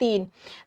3।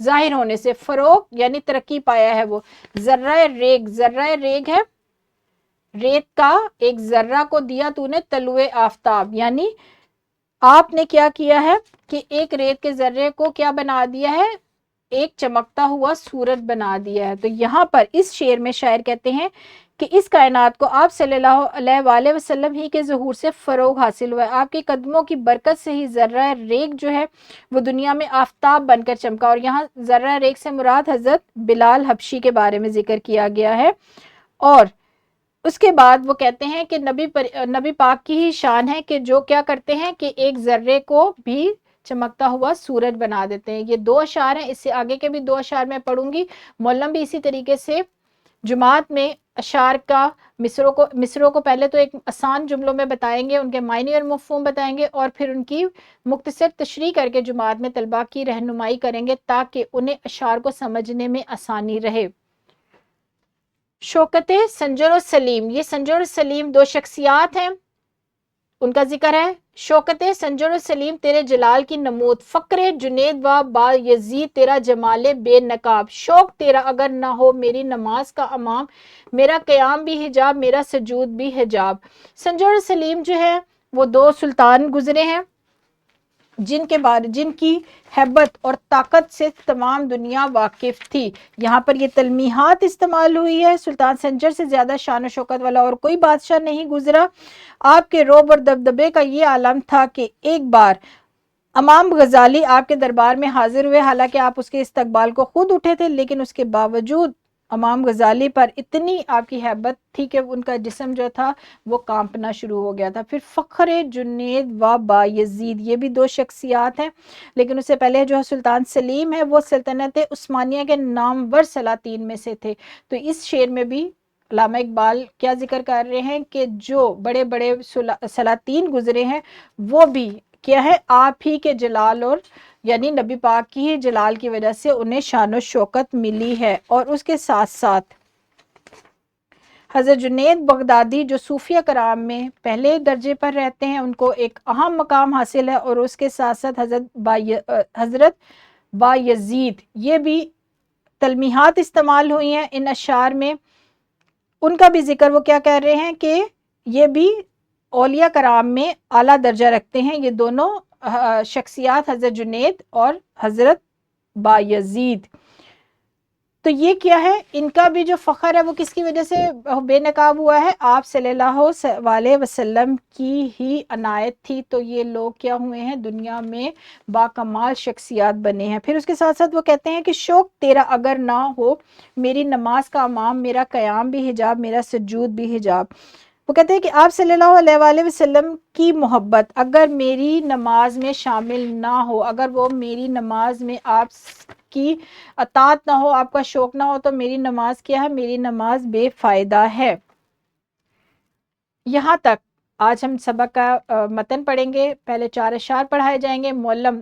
ظاہر ہونے سے, فروغ یعنی ترقی پایا ہے وہ. ذرہ ریگ, ذرہ ریگ ہے ریت کا ایک ذرہ کو دیا تو نے طلوع آفتاب, یعنی آپ نے کیا کیا ہے کہ ایک ریت کے ذرے کو کیا بنا دیا ہے, ایک چمکتا ہوا سورج بنا دیا ہے. تو یہاں پر اس شعر میں شاعر کہتے ہیں کہ اس کائنات کو آپ صلی اللہ علیہ وآلہ وسلم ہی کے ظہور سے فروغ حاصل ہوا ہے. آپ کے قدموں کی برکت سے ہی ذرہ ریگ جو ہے وہ دنیا میں آفتاب بن کر چمکا. اور یہاں ذرہ ریگ سے مراد حضرت بلال حبشی کے بارے میں ذکر کیا گیا ہے. اور اس کے بعد وہ کہتے ہیں کہ نبی پاک کی ہی شان ہے کہ جو کیا کرتے ہیں کہ ایک ذرے کو بھی چمکتا ہوا سورج بنا دیتے ہیں. یہ 2 اشعار ہیں, اس سے آگے کے بھی 2 اشعار میں پڑھوں گی. مولم بھی اسی طریقے سے جماعت میں اشعار کا مصروں کو پہلے تو ایک آسان جملوں میں بتائیں گے, ان کے معنی اور مفہوم بتائیں گے, اور پھر ان کی مختصر تشریح کر کے جماعت میں طلباء کی رہنمائی کریں گے تاکہ انہیں اشعار کو سمجھنے میں آسانی رہے. شوکت سنجر و سلیم, یہ سنجر و سلیم 2 شخصیات ہیں, ان کا ذکر ہے. شوکت سنجر و سلیم تیرے جلال کی نمود, فقر جنید و با یزید تیرا جمال بے نقاب, شوق تیرا اگر نہ ہو میری نماز کا امام, میرا قیام بھی حجاب میرا سجود بھی حجاب. سنجر و سلیم جو ہے وہ 2 سلطان گزرے ہیں جن کی ہیبت اور طاقت سے تمام دنیا واقف تھی. یہاں پر یہ تلمیحات استعمال ہوئی ہے. سلطان سنجر سے زیادہ شان و شوکت والا اور کوئی بادشاہ نہیں گزرا. آپ کے رعب اور دبدبے کا یہ عالم تھا کہ ایک بار امام غزالی آپ کے دربار میں حاضر ہوئے, حالانکہ آپ اس کے استقبال کو خود اٹھے تھے, لیکن اس کے باوجود امام غزالی پر اتنی آپ کی ہیبت تھی کہ ان کا جسم جو تھا وہ کانپنا شروع ہو گیا تھا. پھر فخر جنید و با یزید, یہ بھی 2 شخصیات ہیں, لیکن اس سے پہلے جو سلطان سلیم ہے وہ سلطنت عثمانیہ کے نامور سلاطین میں سے تھے. تو اس شعر میں بھی علامہ اقبال کیا ذکر کر رہے ہیں کہ جو بڑے بڑے سلاطین گزرے ہیں وہ بھی کیا ہے, آپ ہی کے جلال اور یعنی نبی پاک کی جلال کی وجہ سے انہیں شان و شوکت ملی ہے. اور اس کے ساتھ ساتھ حضرت جنید بغدادی جو صوفیہ کرام میں پہلے درجے پر رہتے ہیں, ان کو ایک اہم مقام حاصل ہے. اور اس کے ساتھ ساتھ حضرت با یزید, یہ بھی تلمیحات استعمال ہوئی ہیں ان اشعار میں. ان کا بھی ذکر وہ کیا کہہ رہے ہیں کہ یہ بھی اولیاء کرام میں اعلیٰ درجہ رکھتے ہیں. یہ دونوں شخصیات حضرت جنید اور حضرت با یزید. تو یہ کیا ہے, ان کا بھی جو فخر ہے وہ کس کی وجہ سے بے نقاب ہوا ہے, آپ صلی اللہ علیہ وسلم کی ہی عنایت تھی. تو یہ لوگ کیا ہوئے ہیں, دنیا میں باکمال شخصیات بنے ہیں. پھر اس کے ساتھ ساتھ وہ کہتے ہیں کہ شوق تیرا اگر نہ ہو میری نماز کا امام, میرا قیام بھی حجاب میرا سجود بھی حجاب. وہ کہتے ہیں کہ آپ صلی اللہ علیہ وآلہ وسلم کی محبت اگر میری نماز میں شامل نہ ہو, اگر وہ میری نماز میں آپ کی اطاعت نہ ہو, آپ کا شوق نہ ہو, تو میری نماز کیا ہے, میری نماز بے فائدہ ہے. یہاں تک آج ہم سبق کا متن پڑھیں گے. پہلے 4 اشعار پڑھائے جائیں گے. معلم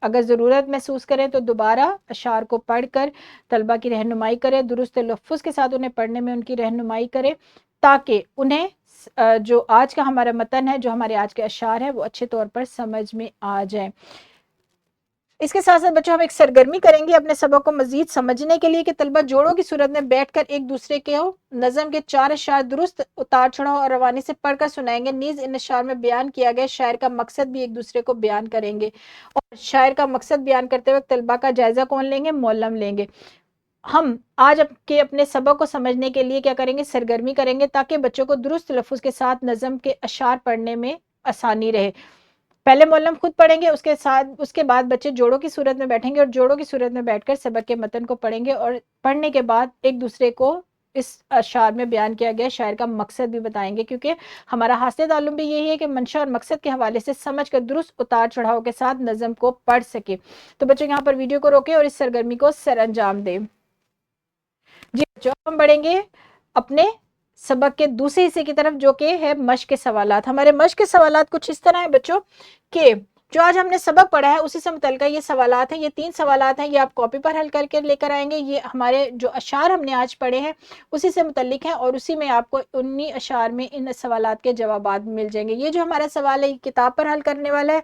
اگر ضرورت محسوس کریں تو دوبارہ اشعار کو پڑھ کر طلبہ کی رہنمائی کریں, درست لفظ کے ساتھ انہیں پڑھنے میں ان کی رہنمائی کریں تاکہ انہیں جو آج کا ہمارا متن ہے, جو ہمارے آج کے اشعار ہیں, وہ اچھے طور پر سمجھ میں آ جائیں. اس کے ساتھ ساتھ بچوں ہم ایک سرگرمی کریں گے اپنے سبق کو مزید سمجھنے کے لیے کہ طلبہ جوڑوں کی صورت میں بیٹھ کر ایک دوسرے کے نظم کے 4 اشعار درست اتار چڑھاؤ اور روانی سے پڑھ کر سنائیں گے. نیز ان اشعار میں بیان کیا گیا شاعر کا مقصد بھی ایک دوسرے کو بیان کریں گے, اور شاعر کا مقصد بیان کرتے وقت طلبہ کا جائزہ کون لیں گے, معلم لیں گے. ہم آج اپنے سبق کو سمجھنے کے لیے کیا کریں گے, سرگرمی کریں گے تاکہ بچوں کو درست لفظ کے ساتھ نظم کے اشعار پڑھنے میں آسانی رہے. پہلے معلم خود پڑھیں گے, اس کے بعد بچے جوڑوں کی صورت میں بیٹھیں گے اور جوڑوں کی صورت میں بیٹھ کر سبق کے متن کو پڑھیں گے, اور پڑھنے کے بعد ایک دوسرے کو اس اشعار میں بیان کیا گیا شاعر کا مقصد بھی بتائیں گے, کیونکہ ہمارا حاصل تعلم بھی یہی ہے کہ منشا اور مقصد کے حوالے سے سمجھ کر درست اتار چڑھاؤ کے ساتھ نظم کو پڑھ سکے. تو بچوں یہاں پر ویڈیو کو روکیں اور اس سرگرمی کو سر انجام دیں. جی بچوں ہم بڑھیں گے اپنے سبق کے دوسرے حصے کی طرف جو کہ ہے مشق کے سوالات. ہمارے مشق کے سوالات کچھ اس طرح ہیں بچوں کہ جو آج ہم نے سبق پڑھا ہے اسی سے متعلقہ یہ سوالات ہیں. یہ 3 سوالات ہیں, یہ آپ کاپی پر حل کر کے لے کر آئیں گے. یہ ہمارے جو اشعار ہم نے آج پڑھے ہیں اسی سے متعلق ہیں, اور اسی میں آپ کو انہی اشعار میں ان سوالات کے جوابات مل جائیں گے. یہ جو ہمارا سوال ہے یہ کتاب پر حل کرنے والا ہے,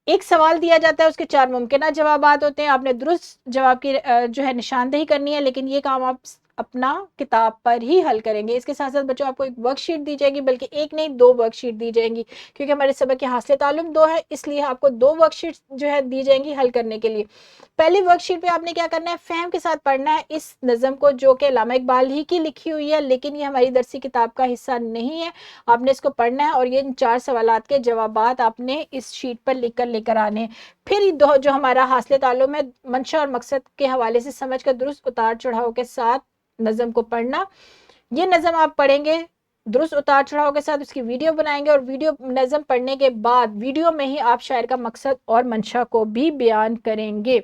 ایک سوال دیا جاتا ہے، اس کے 4 ممکنہ جوابات ہوتے ہیں، آپ نے درست جواب کی جو ہے نشاندہی کرنی ہے، لیکن یہ کام آپ اپنا کتاب پر ہی حل کریں گے۔ اس کے ساتھ ساتھ بچوں آپ کو ایک ورک شیٹ دی جائے گی، بلکہ ایک نہیں 2 ورک شیٹ دی جائیں گی، کیونکہ ہمارے سبق کے حاصل تعلم 2 ہے، اس لیے آپ کو 2 ورک شیٹ جو ہے دی جائیں گی حل کرنے کے لیے۔ پہلی ورک شیٹ پہ آپ نے کیا کرنا ہے، فہم کے ساتھ پڑھنا ہے اس نظم کو، جو کہ علامہ اقبال ہی کی لکھی ہوئی ہے، لیکن یہ ہماری درسی کتاب کا حصہ نہیں ہے۔ آپ نے اس کو پڑھنا ہے اور یہ ان 4 سوالات کے جوابات آپ نے اس شیٹ پر لکھ کر لے کر آنے ہیں۔ پھر یہ جو ہمارا حاصل تعلم ہے، منشا اور مقصد کے حوالے سے سمجھ کر درست اتار چڑھاؤ کے ساتھ نظم کو پڑھنا۔ یہ نظم آپ پڑھیں گے درست اتار چڑھاؤ کے ساتھ، اس کی ویڈیو بنائیں گے، اور ویڈیو نظم پڑھنے کے بعد ویڈیو میں ہی آپ شاعر کا مقصد اور منشا کو بھی بیان کریں گے۔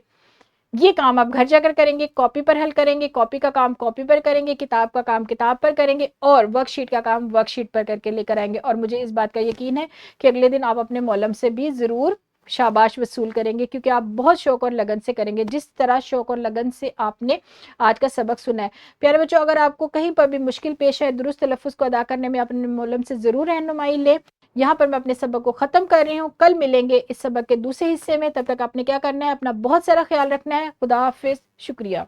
یہ کام آپ گھر جا کر کریں گے، کاپی پر حل کریں گے، کاپی کا کام کاپی پر کریں گے، کتاب کا کام کتاب پر کریں گے، اور ورک شیٹ کا کام ورک شیٹ پر کر کے لے کر آئیں گے۔ اور مجھے اس بات کا یقین ہے کہ اگلے دن آپ اپنے معلم سے بھی ضرور شاباش وصول کریں گے، کیونکہ آپ بہت شوق اور لگن سے کریں گے، جس طرح شوق اور لگن سے آپ نے آج کا سبق سنا ہے۔ پیارے بچوں، اگر آپ کو کہیں پر بھی مشکل پیش ہے درست تلفظ کو ادا کرنے میں، اپنے معلم سے ضرور رہنمائی لیں۔ یہاں پر میں اپنے سبق کو ختم کر رہی ہوں، کل ملیں گے اس سبق کے دوسرے حصے میں۔ تب تک آپ نے کیا کرنا ہے، اپنا بہت سارا خیال رکھنا ہے۔ خدا حافظ، شکریہ۔